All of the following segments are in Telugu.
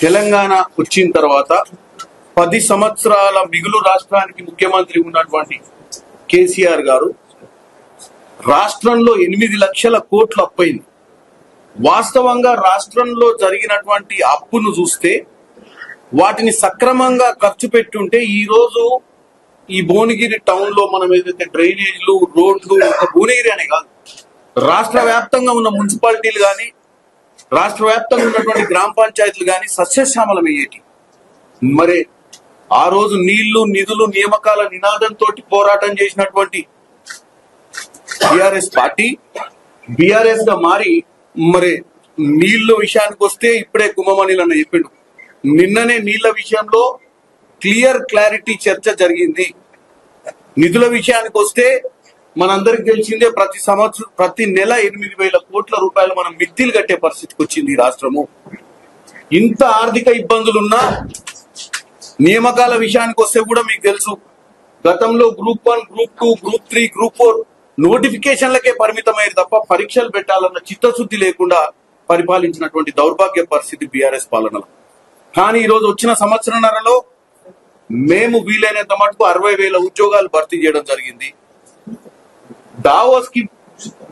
తెలంగాణ వచ్చిన తర్వాత 10 సంవత్సరాల మిగులు రాష్ట్రానికి ముఖ్యమంత్రి ఉన్నటువంటి కేసీఆర్ గారు రాష్ట్రంలో 8 లక్షల కోట్లు అప్పయింది. వాస్తవంగా రాష్ట్రంలో జరిగినటువంటి అప్పును చూస్తే వాటిని సక్రమంగా ఖర్చు పెట్టుంటే ఈ రోజు ఈ భువనగిరి టౌన్ లో మనం ఏదైతే డ్రైనేజ్లు, రోడ్లు, భువనగిరి అనే కాదు, రాష్ట్ర వ్యాప్తంగా ఉన్న మున్సిపాలిటీలు కానీ, రాష్ట్ర వ్యాప్తంగా ఉన్నటువంటి గ్రామ పంచాయతీలు కానీ సస్యశ్యామలం అయ్యేటి. మరి ఆ రోజు నీళ్లు, నిధులు, నియామకాల నినాదంతో పోరాటం చేసినటువంటి టిఆర్ఎస్ పార్టీ బిఆర్ఎస్ గా మారి మరి నీళ్ల విషయానికి వస్తే ఇప్పుడే కుమ్మమణిలు అన్న చెప్పిండు. నిన్ననే నీళ్ల విషయంలో క్లారిటీ చర్చ జరిగింది. నిధుల విషయానికి వస్తే మనందరికి తెలిసిందే, ప్రతి నెల 8,000 కోట్ల రూపాయలు మనం మిత్తిలు కట్టే పరిస్థితికి వచ్చింది ఈ రాష్ట్రము. ఇంత ఆర్థిక ఇబ్బందులున్నా నియామకాల విషయానికి వస్తే కూడా మీకు తెలుసు, గతంలో గ్రూప్ 1, గ్రూప్ 2, గ్రూప్ 3, గ్రూప్ 4 నోటిఫికేషన్లకే పరిమితమయ్యారు తప్ప పరీక్షలు పెట్టాలన్న చిత్తశుద్ధి లేకుండా పరిపాలించినటువంటి దౌర్భాగ్య పరిస్థితి బీఆర్ఎస్ పాలనలో. కానీ ఈ రోజు వచ్చిన సంవత్సరంన్నరలో మేము వీలైనంత మటుకు 60,000 ఉద్యోగాలు భర్తీ చేయడం జరిగింది. దావోస్ కి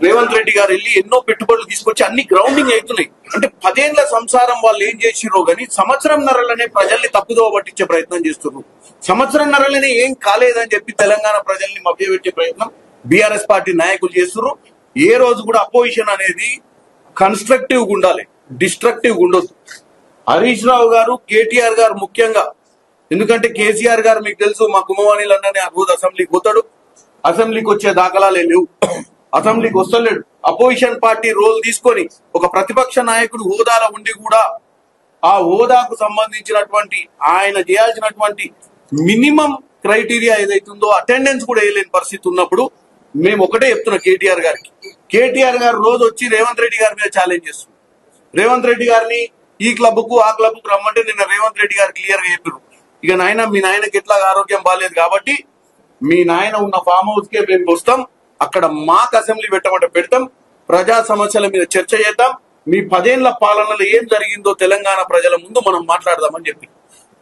రేవంత్ రెడ్డి గారు వెళ్ళి ఎన్నో పెట్టుబడులు తీసుకొచ్చి అన్ని గ్రౌండింగ్ అవుతున్నాయి. అంటే 10 ఏళ్ల సంసారం వాళ్ళు ఏం చేసిరో గానీ సంవత్సరంన్నరలోనే ప్రజల్ని తప్పుదోవ పట్టించే ప్రయత్నం చేస్తున్నారు. సంవత్సరంన్నరలోనే ఏం కాలేదని చెప్పి తెలంగాణ ప్రజల్ని మభ్యపెట్టే ప్రయత్నం బీఆర్ఎస్ పార్టీ నాయకులు చేస్తున్నారు. ఏ రోజు కూడా అపోజిషన్ అనేది కన్స్ట్రక్టివ్ గా ఉండాలి, డిస్ట్రక్టివ్ గా ఉండొద్దు. హరీష్ రావు గారు, కేటీఆర్ గారు ముఖ్యంగా, ఎందుకంటే కేసీఆర్ గారు మీకు తెలుసు మా కుమ్మవాణిలు అన్ననే ఆ రోజు అసెంబ్లీకి పోతాడు, అసెంబ్లీకి వచ్చే దాఖలాలే లేవు, అసెంబ్లీకి వస్తలేడు. అపోజిషన్ పార్టీ రోల్ తీసుకొని ఒక ప్రతిపక్ష నాయకుడు హోదాలో ఉండి కూడా ఆ హోదాకు సంబంధించినటువంటి ఆయన చేయాల్సినటువంటి మినిమం క్రైటీరియా ఏదైతుందో అటెండెన్స్ కూడా వేయలేని పరిస్థితి ఉన్నప్పుడు మేము ఒకటే చెప్తున్నా కేటీఆర్ గారికి, కేటీఆర్ గారు రోజు వచ్చి రేవంత్ రెడ్డి గారి మీద ఛాలెంజ్ చేస్తున్నారు. రేవంత్ రెడ్డి గారిని ఈ క్లబ్ కు ఆ క్లబ్ కు రమ్మంటే నిన్న రేవంత్ రెడ్డి గారు క్లియర్ గా చెప్పారు, ఇక నాయన మీ నాయనకి ఎట్లా ఆరోగ్యం బాగాలేదు కాబట్టి మీ నాయన ఉన్న ఫామ్ హౌస్ కే మేము వస్తాం, అక్కడ మాకు అసెంబ్లీ పెట్టమంటే పెడతాం, ప్రజా సమస్యల మీద చర్చ చేద్దాం, మీ 10 ఏళ్ల పాలనలో ఏం జరిగిందో తెలంగాణ ప్రజల ముందు మనం మాట్లాడదామని చెప్పి.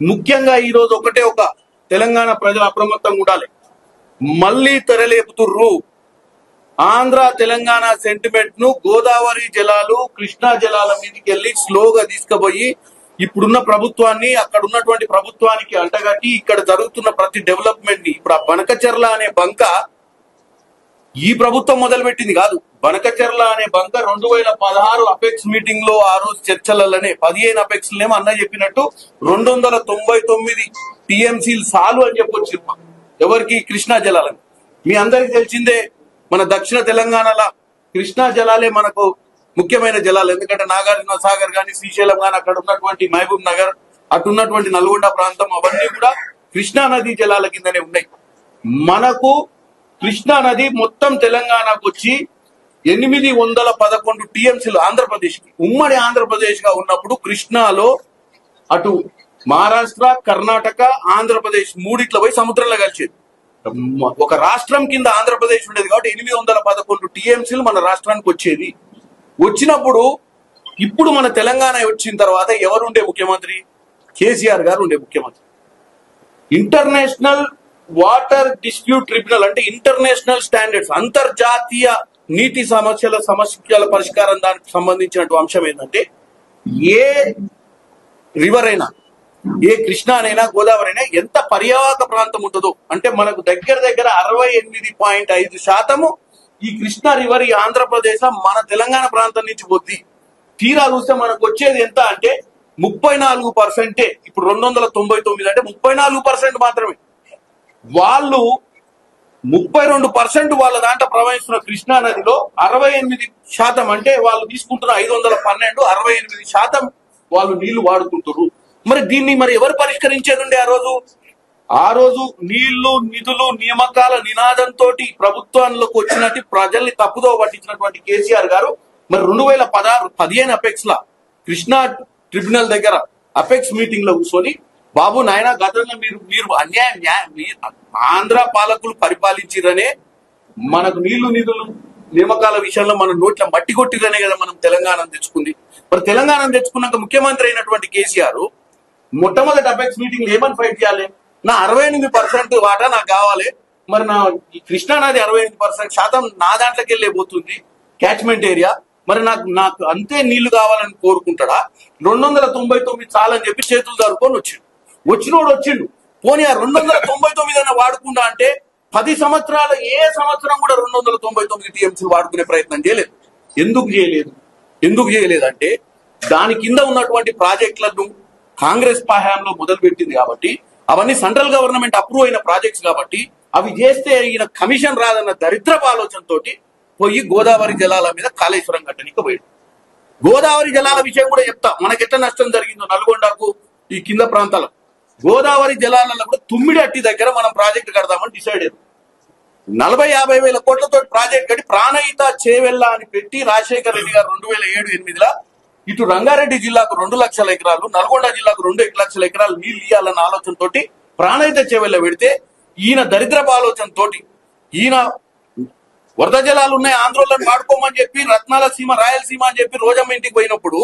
ముఖ్యంగా ఈ రోజు ఒకటే ఒక తెలంగాణ ప్రజలు అప్రమత్తంగా ఉండాలి. మళ్లీ తెరలేపుతుర్రు ఆంధ్ర తెలంగాణ సెంటిమెంట్ ను గోదావరి జలాలు, కృష్ణా జలాల మీదకి వెళ్లి స్లోగా తీసుకుపోయి ఇప్పుడున్న ప్రభుత్వాన్ని అక్కడ ఉన్నటువంటి ప్రభుత్వానికి అంటగట్టి ఇక్కడ జరుగుతున్న ప్రతి డెవలప్మెంట్ ని, ఇప్పుడు ఆ బనకచెర్ల అనే బంక ఈ ప్రభుత్వం మొదలుపెట్టింది కాదు. బనకచెర్ల అనే బంక 2016 అపెక్స్ మీటింగ్ లో ఆ రోజు చర్చలలోనే 15 అపెక్స్ లేమో అన్న చెప్పినట్టు 299 టీఎంసీలు సాలు అని చెప్పొచ్చు. ఎవరికి? కృష్ణా జలాలని. మీ అందరికి తెలిసిందే, మన దక్షిణ తెలంగాణలో కృష్ణా జలాలే మనకు ముఖ్యమైన జలాలు. ఎందుకంటే నాగార్జున సాగర్ గాని, శ్రీశైలం గాని, అక్కడ ఉన్నటువంటి మహబూబ్ నగర్, అటు ఉన్నటువంటి నల్గొండ ప్రాంతం, అవన్నీ కూడా కృష్ణా నదీ జలాల కిందనే ఉన్నాయి. మనకు కృష్ణా నది మొత్తం తెలంగాణకు వచ్చి 811 టీఎంసీలు ఆంధ్రప్రదేశ్ కి, ఉమ్మడి ఆంధ్రప్రదేశ్ గా ఉన్నప్పుడు కృష్ణాలో అటు మహారాష్ట్ర, కర్ణాటక, ఆంధ్రప్రదేశ్ మూడిట్లో పోయి సముద్రంలో కలిసేది. ఒక రాష్ట్రం కింద ఆంధ్రప్రదేశ్ ఉండేది కాబట్టి 811 టీఎంసీలు మన రాష్ట్రానికి వచ్చేది. వచ్చినప్పుడు ఇప్పుడు మన తెలంగాణ వచ్చిన తర్వాత ఎవరుండే ముఖ్యమంత్రి? కేసీఆర్ గారు ఉండే ముఖ్యమంత్రి. ఇంటర్నేషనల్ వాటర్ డిస్ప్యూట్ ట్రిబ్యునల్ అంటే ఇంటర్నేషనల్ స్టాండర్డ్స్, అంతర్జాతీయ నీటి సమస్యల పరిష్కారం దానికి సంబంధించినటువంటి అంశం ఏంటంటే, ఏ రివర్ అయినా, ఏ కృష్ణానైనా, గోదావరి అయినా ఎంత పర్యావరణ ప్రాంతం ఉంటుందో, అంటే మనకు దగ్గర 68.5% ఈ కృష్ణా రివర్ ఈ ఆంధ్రప్రదేశ్ మన తెలంగాణ ప్రాంతం నుంచి పోద్ది. తీరా చూస్తే మనకు వచ్చేది ఎంత అంటే 34%. ఇప్పుడు 299 అంటే 34% మాత్రమే. వాళ్ళు 32% వాళ్ళ దాంట్లో ప్రవహిస్తున్న కృష్ణా నదిలో 68% అంటే వాళ్ళు తీసుకుంటున్న 512, 68% వాళ్ళు నీళ్లు వాడుకుంటారు. మరి దీన్ని ఎవరు పరిష్కరించేదండి? ఆ రోజు నీళ్లు, నిధులు, నియామకాల నినాదంతో ప్రభుత్వంలోకి వచ్చినట్టు ప్రజల్ని తప్పుదో పట్టించినటువంటి కేసీఆర్ గారు మరి 2016 15 అపెక్స్ లా కృష్ణా ట్రిబ్యునల్ దగ్గర అపెక్స్ మీటింగ్ లో కూర్చొని, బాబు నాయన గతంలో మీరు అన్యాయం ఆంధ్ర పాలకులు పరిపాలించిరనే మనకు నీళ్లు, నిధులు, నియామకాల విషయంలో మన నోట్ల మట్టి కొట్టిరనే కదా మనం తెలంగాణ తెచ్చుకుంది. మరి తెలంగాణ తెచ్చుకున్నాక ముఖ్యమంత్రి అయినటువంటి కేసీఆర్ మొట్టమొదటి అపెక్స్ మీటింగ్ ఏమని ఫైట్ చేయాలి? నా 68% వాటా నాకు కావాలి, మరి నా కృష్ణానది 68% నా దాంట్లోకి వెళ్ళే పోతుంది క్యాచ్మెంట్ ఏరియా, మరి నాకు అంతే నీళ్లు కావాలని కోరుకుంటాడా? 299 చాలని చెప్పి చేతులు జరుపుకొని వచ్చిండు. పోనీ ఆ 299 వాడుకుంటా అంటే 10 సంవత్సరాలు ఏ సంవత్సరం కూడా 299 టీఎంసీ వాడుకునే ప్రయత్నం చేయలేదు. ఎందుకు చేయలేదు అంటే దాని కింద ఉన్నటువంటి ప్రాజెక్టులను కాంగ్రెస్ హయాంలో మొదలు పెట్టింది కాబట్టి, అవన్నీ సెంట్రల్ గవర్నమెంట్ అప్రూవ్ అయిన ప్రాజెక్ట్స్ కాబట్టి అవి చేస్తే ఈయన కమిషన్ రాదన్న దరిద్రపు ఆలోచనతో పోయి గోదావరి జలాల మీద కాళేశ్వరం కట్టనికి పోయాడు. గోదావరి జలాల విషయం కూడా చెప్తా, మనకెట్లా నష్టం జరిగిందో నల్గొండకు ఈ కింద ప్రాంతాల గోదావరి జలాలలో కూడా తుమ్మిడి అట్టి దగ్గర మనం ప్రాజెక్ట్ కడదామని డిసైడ్ అయ్యారు. 40-50 వేల కోట్లతో ప్రాజెక్ట్ కట్టి ప్రాణహిత చేవెళ్ళ అని పెట్టి రాజశేఖర రెడ్డి గారు 2007-8లో ఇటు రంగారెడ్డి జిల్లాకు 2 లక్షల ఎకరాలు, నల్గొండ జిల్లాకు 2 లక్షల ఎకరాలు నీళ్లు ఇవ్వాలన్న ఆలోచనతోటి ప్రాణహిత చేవెళ్ళ పెడితే ఈయన దరిద్రపు ఆలోచనతోటి ఈయన వరద జలాలు ఉన్నాయి ఆంధ్రోలను వాడుకోమని చెప్పి రత్నాల సీమ రాయలసీమ అని చెప్పి రోజమ్మ ఇంటికి పోయినప్పుడు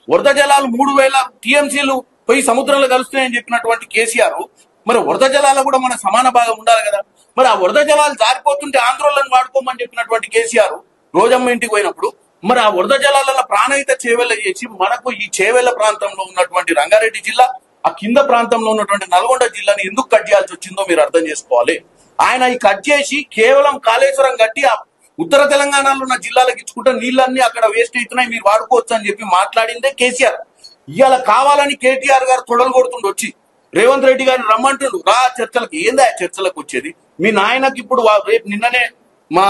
వరద జలాలు 3000 టీఎంసీలు పోయి సముద్రంలో కలుస్తున్నాయని చెప్పినటువంటి కేసీఆర్ మరి వరద జలాలు కూడా మన సమాన భాగం ఉండాలి కదా. మరి ఆ వరద జలాలు జారిపోతుంటే ఆంధ్రోలను వాడుకోమని చెప్పినటువంటి కేసీఆర్ రోజమ్మ ఇంటికి పోయినప్పుడు మరి ఆ వరద జలాలలో ప్రాణహిత చేవెళ్ళ చేసి మనకు ఈ చేవెళ్ళ ప్రాంతంలో ఉన్నటువంటి రంగారెడ్డి జిల్లా, ఆ కింద ప్రాంతంలో ఉన్నటువంటి నల్గొండ జిల్లాని ఎందుకు కట్ చేయాల్సి వచ్చిందో మీరు అర్థం చేసుకోవాలి. ఆయన ఈ కట్ చేసి కేవలం కాళేశ్వరం కట్టి ఆ ఉత్తర తెలంగాణలో ఉన్న జిల్లాలకు ఇచ్చుకుంటే నీళ్ళన్నీ అక్కడ వేస్ట్ అవుతున్నాయి, మీరు వాడుకోవచ్చు అని చెప్పి మాట్లాడిందే కేసీఆర్. ఇవాళ కావాలని కేటీఆర్ గారు తొడలు కొడుతుండు, వచ్చి రేవంత్ రెడ్డి గారిని రమ్మంటుండు, రా చర్చలకు. ఏందా చర్చలకు వచ్చేది? మీ నాయనకి ఇప్పుడు రేపు నిన్ననే మా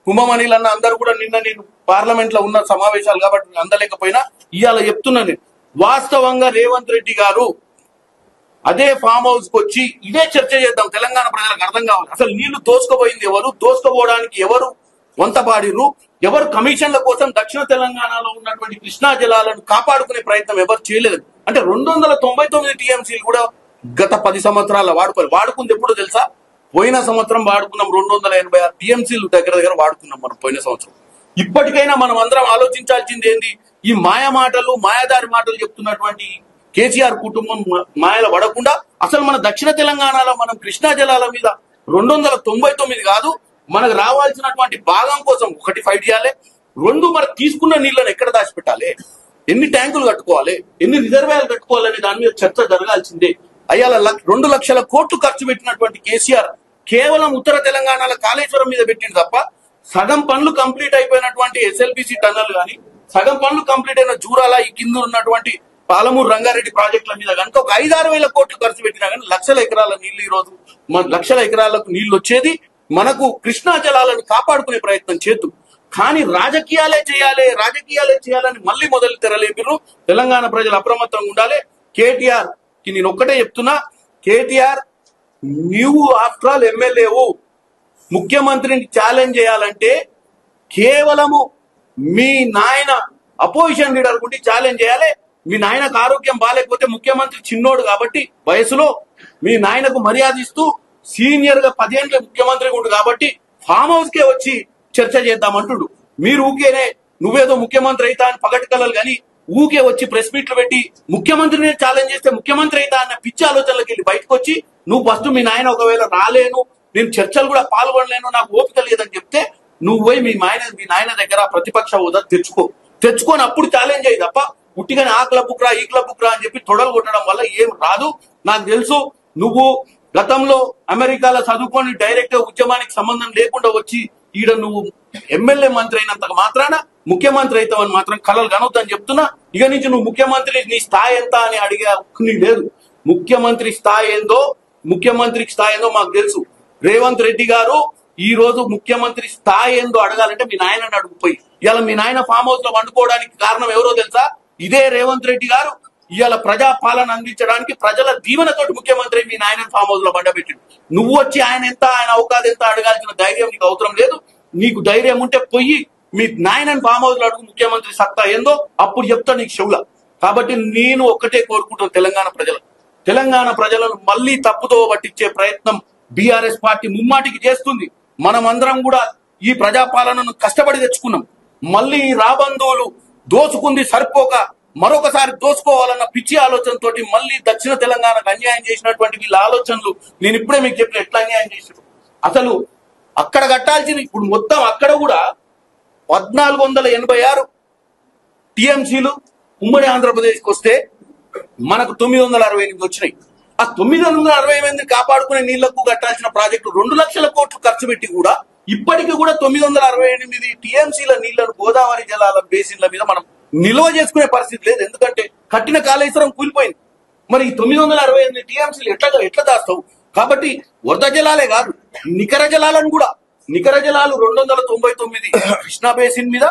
కుంభమణిలన్న అందరూ కూడా నిన్న నేను పార్లమెంట్ లో ఉన్న సమావేశాలు కాబట్టి అందలేకపోయినా ఇవాళ చెప్తున్నా నేను, వాస్తవంగా రేవంత్ రెడ్డి గారు అదే ఫామ్ హౌస్ కి వచ్చి ఇదే చర్చ చేద్దాం. తెలంగాణ ప్రజలకు అర్థం కావాలి అసలు నీళ్లు దోసుకోబోయింది ఎవరు, దోసుకోపోవడానికి ఎవరు వంతపాడిరు, ఎవరు కమిషన్ల కోసం దక్షిణ తెలంగాణలో ఉన్నటువంటి కృష్ణా జలాలను కాపాడుకునే ప్రయత్నం ఎవరు చేయలేదు. అంటే 299 టీఎంసీలు కూడా గత 10 సంవత్సరాల వాడుకుంది ఎప్పుడు తెలుసా? పోయిన సంవత్సరం వాడుకున్నాం 286 టీఎంసీలు దగ్గర వాడుకున్నాం మనం పోయిన సంవత్సరం. ఇప్పటికైనా మనం అందరం ఆలోచించాల్సింది ఏంది? ఈ మాయదారి మాటలు చెప్తున్నటువంటి కేసీఆర్ కుటుంబం మాయల పడకుండా అసలు మన దక్షిణ తెలంగాణలో మనం కృష్ణా జలాల మీద 299 కాదు, మనకు రావాల్సినటువంటి భాగం కోసం ఒకటి ఫైట్ చేయాలి, 2 మరి తీసుకున్న నీళ్లను ఎక్కడ దాచిపెట్టాలి, ఎన్ని ట్యాంకులు కట్టుకోవాలి, ఎన్ని రిజర్వాయర్లు కట్టుకోవాలనే దాని మీద చర్చ జరగాల్సిందే. అయ్యాల 2 లక్షల కోట్లు ఖర్చు పెట్టినటువంటి కేసీఆర్ కేవలం ఉత్తర తెలంగాణలో కాళేశ్వరం మీద పెట్టింది తప్ప సగం పనులు కంప్లీట్ అయిపోయినటువంటి ఎస్ఎల్బిసి టన్నల్ గాని, సగం పనులు కంప్లీట్ అయిన జూరాల ఈ కింద ఉన్నటువంటి పాలమూరు రంగారెడ్డి ప్రాజెక్టుల మీద కనుక ఒక 5-6 వేల కోట్లు ఖర్చు పెట్టినా కానీ లక్షల ఎకరాల నీళ్లు, ఈ రోజు లక్షల ఎకరాలకు నీళ్లు వచ్చేది మనకు కృష్ణా జలాలను కాపాడుకునే ప్రయత్నం చేద్దు. కానీ రాజకీయాలే చేయాలని మళ్ళీ మొదలు తెరలేపిరు. తెలంగాణ ప్రజలు అప్రమత్తంగా ఉండాలి. కేటీఆర్ కి నేను ఒక్కటే చెప్తున్నా, కేటీఆర్ నీవు ఆఫ్టర్ ఆల్ ఎమ్మెల్యేవు, ముఖ్యమంత్రిని ఛాలెంజ్ చేయాలంటే కేవలము మీ నాయన అపోజిషన్ లీడర్ గుండి ఛాలెంజ్ చేయాలి. మీ నాయనకు ఆరోగ్యం బాగాలేకపోతే ముఖ్యమంత్రి చిన్నోడు కాబట్టి వయసులో మీ నాయనకు మర్యాద ఇస్తూ సీనియర్ గా 10 ఏళ్ళ ముఖ్యమంత్రి ఉండు కాబట్టి ఫామ్ హౌస్ కే వచ్చి చర్చ చేద్దామంటుడు. మీరు ఊకేనే నువ్వేదో ముఖ్యమంత్రి అయితా అని పగటి కలలు కానీ ఊకే వచ్చి ప్రెస్ మీట్లు పెట్టి ముఖ్యమంత్రిని ఛాలెంజ్ చేస్తే ముఖ్యమంత్రి అయితా అన్న పిచ్చి ఆలోచనలకు వెళ్ళి బయటకు వచ్చి నువ్వు ఫస్ట్ మీ నాయన ఒకవేళ రాలేను, నేను చర్చలు కూడా పాల్గొనలేను, నాకు ఓపిక లేదని చెప్తే నువ్వు పోయి మీ నాయన దగ్గర ప్రతిపక్ష హోదా తెచ్చుకొని అప్పుడు ఛాలెంజ్ అయ్యి తప్ప ఉట్టిగానే ఆ క్లబ్కు రా ఈ క్లబ్కు రా అని చెప్పి తొడలు కొట్టడం వల్ల ఏం రాదు. నాకు తెలుసు నువ్వు గతంలో అమెరికాలో చదువుకొని డైరెక్ట్ ఉద్యమానికి సంబంధం లేకుండా వచ్చి ఈడ నువ్వు ఎమ్మెల్యే మంత్రి అయినంత మాత్రాన ముఖ్యమంత్రి అవుతావని మాత్రం కలలు కనొద్దని చెప్తున్నా. ఇక నుంచి నువ్వు ముఖ్యమంత్రి నీ స్థాయి ఎంత అని అడిగే హక్కు లేదు. ముఖ్యమంత్రికి స్థాయి ఏందో మాకు తెలుసు. రేవంత్ రెడ్డి గారు ఈ రోజు ముఖ్యమంత్రి స్థాయి ఏందో అడగాలంటే మీ నాయనని అడుగుపోయి ఇవాళ మీ నాయన ఫామ్ హౌస్ లో వండుకోవడానికి కారణం ఎవరో తెలుసా? ఇదే రేవంత్ రెడ్డి గారు ఇవాళ ప్రజా పాలన అందించడానికి ప్రజల దీవెనతోటి ముఖ్యమంత్రి మీ నాయన ఫామ్ హౌస్ లో బండబెట్టిండు. నువ్వు వచ్చి ఆయన అవకాశం ఎంత అడగాల్సిన ధైర్యం నీకు అవసరం లేదు. నీకు ధైర్యం ఉంటే పొయ్యి మీ నాయనని ఫామ్ హౌస్ లో అడుగు, ముఖ్యమంత్రి సత్తా ఏందో అప్పుడు చెప్తా నీకు చెవుల. కాబట్టి నేను ఒక్కటే కోరుకుంటాను, తెలంగాణ ప్రజలను మళ్ళీ తప్పుదో పట్టించే ప్రయత్నం బీఆర్ఎస్ పార్టీ ముమ్మాటికి చేస్తుంది. మనం అందరం కూడా ఈ ప్రజాపాలనను కష్టపడి తెచ్చుకున్నాం. మళ్ళీ రాబంధువులు దోచుకుంది సరిపోక మరొకసారి దోచుకోవాలన్న పిచ్చి ఆలోచనతోటి మళ్ళీ దక్షిణ తెలంగాణకు అన్యాయం చేసినటువంటి వీళ్ళ ఆలోచనలు నేను ఇప్పుడే మీకు చెప్పిన ఎట్లా అన్యాయం చేశారు. అసలు అక్కడ కట్టాల్సిన ఇప్పుడు మొత్తం అక్కడ కూడా 1486 టీఎంసీలు ఉమ్మడి ఆంధ్రప్రదేశ్కి వస్తే మనకు 968 వచ్చినాయి. ఆ 968 కాపాడుకునే నీళ్లకు కట్టాల్సిన ప్రాజెక్టు 2 లక్షల కోట్లు ఖర్చు పెట్టి కూడా ఇప్పటికీ కూడా 968 టీఎంసీల నీళ్లను గోదావరి జలాల బేసిన్ల మీద మనం నిల్వ చేసుకునే పరిస్థితి లేదు. ఎందుకంటే కట్టిన కాళేశ్వరం కూలిపోయింది. మరి ఈ 968 టీఎంసీలు ఎట్లా దాస్తావు? కాబట్టి వరద జలాలే కాదు, నికర జలాలను కూడా, నికర జలాలు 299 కృష్ణా బేసిన్ మీద,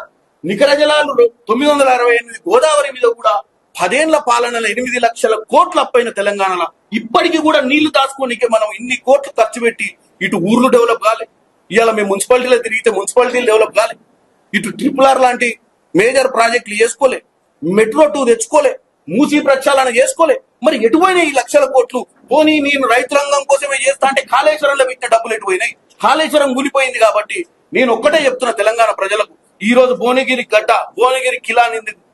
నికర జలాలు 968 గోదావరి మీద కూడా 10 ఏళ్ల పాలనలో 8 లక్షల కోట్ల అప్పైన తెలంగాణలో ఇప్పటికీ కూడా నీళ్లు దాచుకోనికే మనం ఇన్ని కోట్లు ఖర్చు పెట్టి ఇటు ఊర్లు డెవలప్ కాలే. ఇవాళ మేము మున్సిపాలిటీలో తిరిగితే మున్సిపాలిటీలు డెవలప్ కాలే. ఇటు RRR లాంటి మేజర్ ప్రాజెక్టులు చేసుకోలే, మెట్రో 2 తెచ్చుకోలే, మూసీ ప్రక్షాళన చేసుకోలే. మరి ఎటుపోయినాయి ఈ లక్షల కోట్లు? పోనీ నేను రైతురంగం కోసమే చేస్తా అంటే కాళేశ్వరంలో పెట్టిన డబ్బులు ఎటుపోయినాయి? కాళేశ్వరం కూలిపోయింది. కాబట్టి నేను ఒక్కటే చెప్తున్నా తెలంగాణ ప్రజలకు, ఈ రోజు భువనగిరి గడ్డ, భువనగిరి కిలా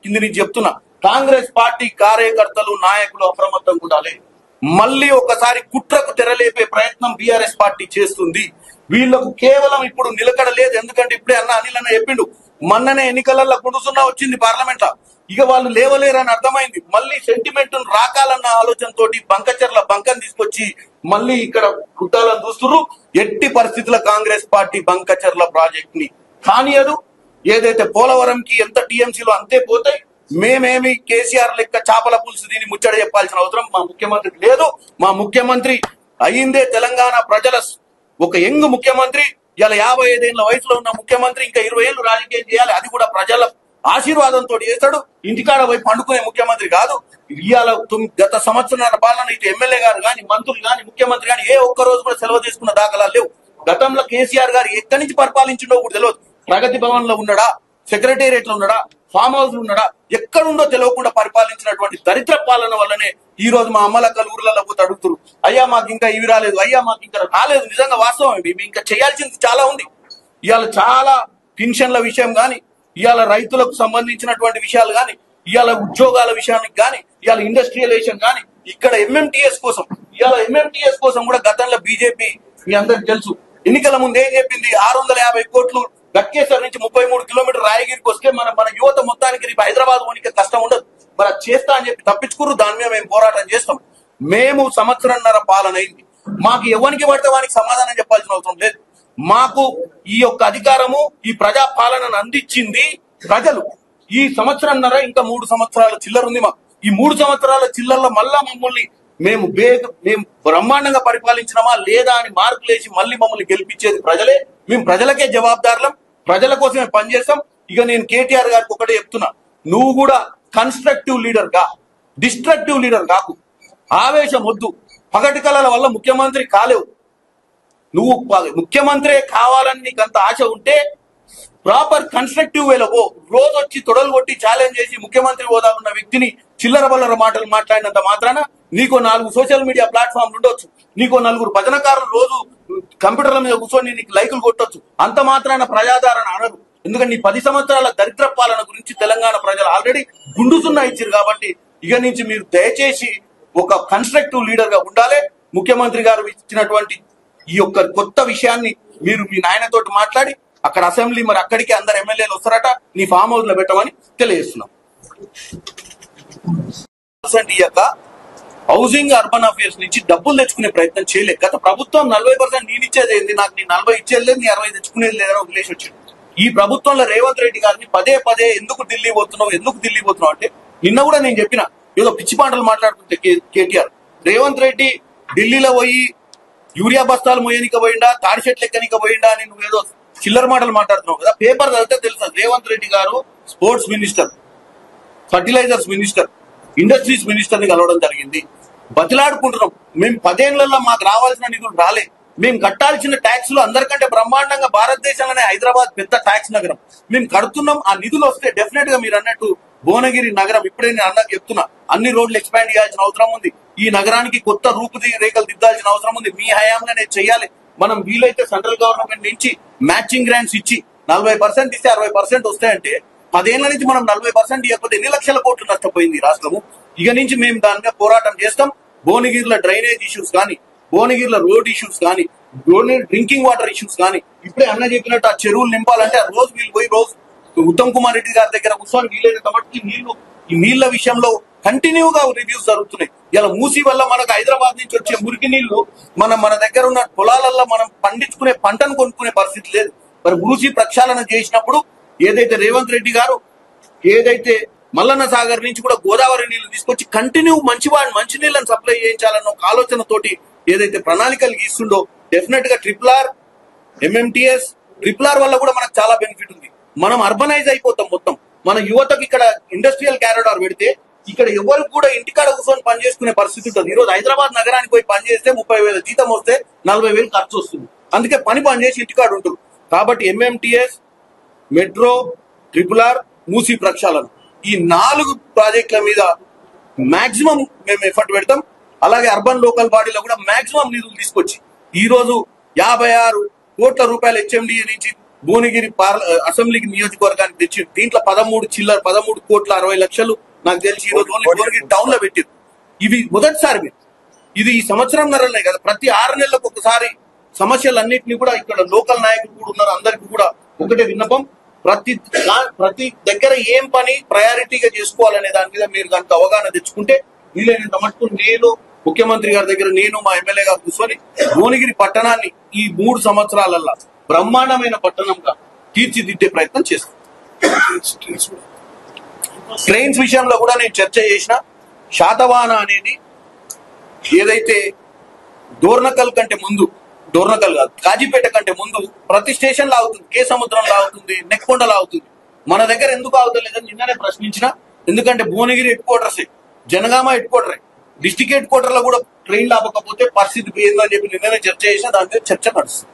కింది నుంచి చెప్తున్నా, కాంగ్రెస్ పార్టీ కార్యకర్తలు నాయకులు అప్రమత్తంగా ఉండాలి. మళ్ళీ ఒకసారి కుట్రకు తెరలేపే ప్రయత్నం బీఆర్ఎస్ పార్టీ చేస్తుంది. వీళ్లకు కేవలం ఇప్పుడు నిలకడ లేదు. ఎందుకంటే ఇప్పుడే అనిల్ అన్న చెప్పిండు, మొన్ననే ఎన్నికలలో గుడుసున్నా వచ్చింది పార్లమెంట్ లో, ఇక వాళ్ళు లేవలేరని అర్థమైంది. మళ్ళీ సెంటిమెంట్ రాకాలన్న ఆలోచనతోటి బంకచర్ల బంకం తీసుకొచ్చి మళ్ళీ ఇక్కడ కుట్టాలని చూస్తున్నారు. ఎట్టి పరిస్థితుల కాంగ్రెస్ పార్టీ బంకచర్ల ప్రాజెక్ట్ ని కానియదు. ఏదైతే పోలవరంకి ఎంత టీఎంసీలో అంతే పోతాయి. మేమేమి కేసీఆర్ లెక్క చేపల పులుసు దీన్ని ముచ్చట చెప్పాల్సిన అవసరం మా ముఖ్యమంత్రికి లేదు. మా ముఖ్యమంత్రి అయిందే తెలంగాణ ప్రజల ఒక యంగ్ ముఖ్యమంత్రి. ఇలా 55 ఏళ్ల వయసులో ఉన్న ముఖ్యమంత్రి ఇంకా 20 ఏళ్లు రాజకీయం చేయాలి, అది కూడా ప్రజల ఆశీర్వాదంతో చేస్తాడు. ఇంటికాడ పోయి పండుకునే ముఖ్యమంత్రి కాదు. ఇవాళ గత సంవత్సరాల పాలన ఇటు ఎమ్మెల్యే గారు కానీ, మంత్రులు కానీ, ముఖ్యమంత్రి కానీ ఏ ఒక్క రోజు కూడా సెలవు తీసుకున్న దాఖలాలు లేవు. గతంలో కేసీఆర్ గారు ఎక్కడి నుంచి పరిపాలించిండో కూడా తెలియదు. ప్రగతి భవన్ లో ఉన్నాడా, సెక్రటేరియట్ లో ఉన్నాడా, ఫామ్ హౌస్ లో ఉన్నాడా, ఎక్కడుండో తెలియకుండా పరిపాలించినటువంటి దరిద్ర పాలన వల్లనే ఈ రోజు మా అమ్మలక్కలు ఊర్లలో పోతే అడుగుతారు, అయ్యా మాకు ఇంకా ఇవి రాలేదు, అయ్యా మాకు ఇంకా రాలేదు. నిజంగా వాస్తవం, ఇంకా చేయాల్సింది చాలా ఉంది. ఇవాళ చాలా పెన్షన్ల విషయం కానీ, ఇవాళ రైతులకు సంబంధించినటువంటి విషయాలు కానీ, ఇవాళ ఉద్యోగాల విషయానికి కానీ, ఇవాళ ఇండస్ట్రియలైజేషన్ కానీ, ఇక్కడ ఎంఎంటీఎస్ కోసం కూడా గతంలో బీజేపీ మీ అందరికి తెలుసు, ఎన్నికల ముందు ఏం చెప్పింది, 650 కోట్లు గట్కేశ్వర్ నుంచి 33 కిలోమీటర్ రాయగిరికి వస్తే మన యువత మొత్తానికి రేపు హైదరాబాద్ పోనీకి కష్టం ఉండదు. మరి అది చేస్తా అని చెప్పి తప్పించుకురు. దాని మీద మేము పోరాటం చేస్తాం. మేము 1.5 సంవత్సరం పాలన అయింది. మాకు ఎవరికి పడితే వానికి సమాధానం చెప్పాల్సిన అవసరం లేదు. మాకు ఈ యొక్క అధికారము, ఈ ప్రజా పాలనను అందించింది ప్రజలు. ఈ 1.5 సంవత్సరం ఇంకా 3 సంవత్సరాల చిల్లర ఉంది మాకు. ఈ 3 సంవత్సరాల చిల్లర్లో మళ్ళా మమ్మల్ని మేము బ్రహ్మాండంగా పరిపాలించినామా లేదా అని మార్కులేసి మళ్ళీ మమ్మల్ని గెలిపించేది ప్రజలే. మేము ప్రజలకే జవాబుదారులం, ప్రజల కోసమే పనిచేస్తాం. ఇక నేను కేటీఆర్ గారికి ఒకటే చెప్తున్నా, నువ్వు కూడా కన్స్ట్రక్టివ్ లీడర్ గా, డిస్ట్రక్టివ్ లీడర్ కాకు. ఆవేశం వద్దు. పగటి కళల వల్ల ముఖ్యమంత్రి కాలేవు. నువ్వు ముఖ్యమంత్రి కావాలని నీకు అంత ఆశ ఉంటే ప్రాపర్ కన్స్ట్రక్టివ్ వేలో పో. రోజు వచ్చి తొడలు కొట్టి ఛాలెంజ్ చేసి ముఖ్యమంత్రి హోదా ఉన్న వ్యక్తిని చిల్లర బల్లర మాటలు మాట్లాడినంత మాత్రాన నీకో 4 సోషల్ మీడియా ప్లాట్ఫామ్లు ఉండొచ్చు, నీకో 4 భజనకారులు రోజు కంప్యూటర్ల మీద కూర్చొని నీకు లైకులు కొట్టొచ్చు. అంత మాత్రాన ప్రజాదరణ అనరు. ఎందుకంటే నీ 10 సంవత్సరాల దరిద్ర పాలన గురించి తెలంగాణ ప్రజలు ఆల్రెడీ గుండుసున్నా ఇచ్చారు. కాబట్టి ఇక నుంచి మీరు దయచేసి ఒక కన్స్ట్రక్టివ్ లీడర్ గా ఉండాలి. ముఖ్యమంత్రి గారు ఇచ్చినటువంటి ఈ యొక్క కొత్త విషయాన్ని మీరు మీ నాయనతోటి మాట్లాడి అక్కడ అసెంబ్లీ, మరి అక్కడికి అందరు ఎమ్మెల్యేలు వస్తారట, నీ ఫామ్ హౌస్ లో పెట్టమని తెలియజేస్తున్నాం. హౌసింగ్ అర్బన్ అఫేర్స్ నుంచి డబ్బులు తెచ్చుకునే ప్రయత్నం చేయలేదు. గత ప్రభుత్వం 40% నేను ఇచ్చేది ఏంది, నాకు నీ 40 ఇచ్చేది లేదు, నీ 60 తెచ్చుకునేది లేదని వదిలేసి వచ్చింది. ఈ ప్రభుత్వంలో రేవంత్ రెడ్డి గారిని పదే ఎందుకు ఢిల్లీ పోతున్నావు అంటే, నిన్న కూడా నేను చెప్పిన, ఏదో పిచ్చి పాటలు మాట్లాడుతుంటే కేటీఆర్, రేవంత్ రెడ్డి ఢిల్లీలో పోయి యూరియా బస్తాలు మోయనిక పోయిండా, తాడి చెట్లు ఎక్కనిక పోయిండా అని నువ్వు ఏదో చిల్లర మాటలు మాట్లాడుతున్నావు కదా. పేపర్ చదివితే తెలుసు, రేవంత్ రెడ్డి గారు sports minister, fertilizers minister, industries minister ని కలవడం జరిగింది. బతిలాడుకుంటున్నాం. మేము 10 ఏళ్లలో మాకు రావాల్సిన నిధులు రాలే. మేము కట్టాల్సిన ట్యాక్స్ లు అందరికంటే బ్రహ్మాండంగా భారతదేశంలోనే హైదరాబాద్ పెద్ద ట్యాక్స్ నగరం. మేము కడుతున్నాం. ఆ నిధులు వస్తే డెఫినెట్ గా మీరు అన్నట్టు భువనగిరి నగరం, ఇప్పుడే నేను అన్నకు చెప్తున్నా, అన్ని రోడ్లు ఎక్స్పాండ్ చేయాల్సిన అవసరం ఉంది. ఈ నగరానికి కొత్త రూపురేఖలు దిద్దాల్సిన అవసరం ఉంది. మీ హయాంగానే చేయాలి. మనం వీలైతే సెంట్రల్ గవర్నమెంట్ నుంచి మ్యాచింగ్ గ్రాంట్స్ ఇచ్చి 40% ఇస్తే 60% వస్తాయంటే 10 ఏళ్ల నుంచి మనం 40% ఇవ్వకపోతే ఎన్ని లక్షల కోట్లు నష్టపోయింది రాష్ట్రము. ఇక నుంచి మేము దాని మీద పోరాటం చేస్తాం. భువనగిరిలో డ్రైనేజ్ ఇష్యూస్ కానీ, భువనగిరిలో రోడ్ ఇష్యూస్ కానీ, డ్రింకింగ్ వాటర్ ఇష్యూస్ కానీ, ఇప్పుడే అన్న చెప్పినట్టు ఆ చెరువులు నింపాలంటే రోజు వీళ్ళు పోయి రోజు ఉత్తమ్ కుమార్ రెడ్డి గారి దగ్గర కూర్చొని వీలైనంత మటుకు ఈ నీళ్ల విషయంలో కంటిన్యూగా రివ్యూస్ జరుగుతున్నాయి. ఇలా మూసీ వల్ల మనకు హైదరాబాద్ నుంచి వచ్చే మురికి నీళ్లు మన దగ్గర ఉన్న పొలాలలో మనం పండించుకునే పంటను కొనుక్కునే పరిస్థితి లేదు. మరి మూసీ ప్రక్షాళన చేసినప్పుడు ఏదైతే రేవంత్ రెడ్డి గారు ఏదైతే మల్లన్న సాగర్ నుంచి కూడా గోదావరి నీళ్లు తీసుకొచ్చి కంటిన్యూ మంచి నీళ్ళని సప్లై చేయించాలన్న ఒక ఆలోచనతోటి ఏదైతే ప్రణాళికలు గీస్తుండో డెఫినెట్ గా RRR, MMTS, RRR వల్ల కూడా మనకు చాలా బెనిఫిట్ ఉంది. మనం అర్బనైజ్ అయిపోతాం మొత్తం. మన యువతకు ఇక్కడ ఇండస్ట్రియల్ క్యారిడార్ పెడితే ఇక్కడ ఎవరికి కూడా ఇంటికాడ కూర్చొని పని చేసుకునే పరిస్థితి ఉంటుంది. ఈ రోజు హైదరాబాద్ నగరానికి పోయి పని చేస్తే 30,000 జీతం వస్తే 40,000 ఖర్చు వస్తుంది. అందుకే పని చేసి ఇంటికాడ ఉంటుంది. కాబట్టి MMTS, మెట్రో, RRR, మూసీ ప్రక్షాళన ఈ 4 ప్రాజెక్టుల మీద మాక్సిమం మేము ఎఫర్ట్ పెడతాం. అలాగే అర్బన్ లోకల్ బాడీలో కూడా మాక్సిమం నిధులు తీసుకొచ్చి ఈ రోజు 56 కోట్ల రూపాయల HMDA నుంచి భువనగిరి అసెంబ్లీకి నియోజకవర్గానికి తెచ్చి దీంట్లో 13 కోట్ల 60 లక్షలు నాకు తెలిసి ఈ రోజు ఓన్లీ భువనగిరి టౌన్ లో పెట్టారు. ఇవి మొదటిసారి మీరు ఇది ఈ సంవత్సరం నరనే కదా, ప్రతి 6 నెలలకు ఒకసారి సమస్యలన్నింటినీ కూడా ఇక్కడ లోకల్ నాయకులు కూడా ఉన్నారు. అందరికి కూడా ఒకటే విన్నపం, ప్రతి దగ్గర ఏం పని ప్రయారిటీగా చేసుకోవాలనే దాని మీద మీరు కనుక అవగాహన తెచ్చుకుంటే వీలైనంత మటుకు నేను ముఖ్యమంత్రి గారి దగ్గర నేను మా ఎమ్మెల్యే గారు కూర్చొని భువనగిరి పట్టణాన్ని ఈ 3 సంవత్సరాలల్లో బ్రహ్మాండమైన పట్టణంగా తీర్చిదిద్దే ప్రయత్నం చేస్తాం. ట్రైన్స్ విషయంలో కూడా నేను చర్చ చేసిన. శాతవాహన అనేది ఏదైతే డోర్నకల్ కంటే ముందు, డోర్నకల్ కాదు కాజీపేట కంటే ముందు ప్రతి స్టేషన్ లో అవుతుంది, కే సముద్రంలో అవుతుంది, నెక్కొండలో అవుతుంది. మన దగ్గర ఎందుకు అవుతలేదని నిన్ననే ప్రశ్నించిన. ఎందుకంటే భువనగిరి హెడ్ క్వార్టర్సే, జనగామ హెడ్ క్వార్టరే, డిస్టిక్ హెడ్ క్వార్టర్ లో కూడా ట్రైన్లు ఆపకపోతే పరిస్థితి ఏందని చెప్పి నిన్ననే చర్చ చేసిన. దాని మీద చర్చ నడుస్తుంది.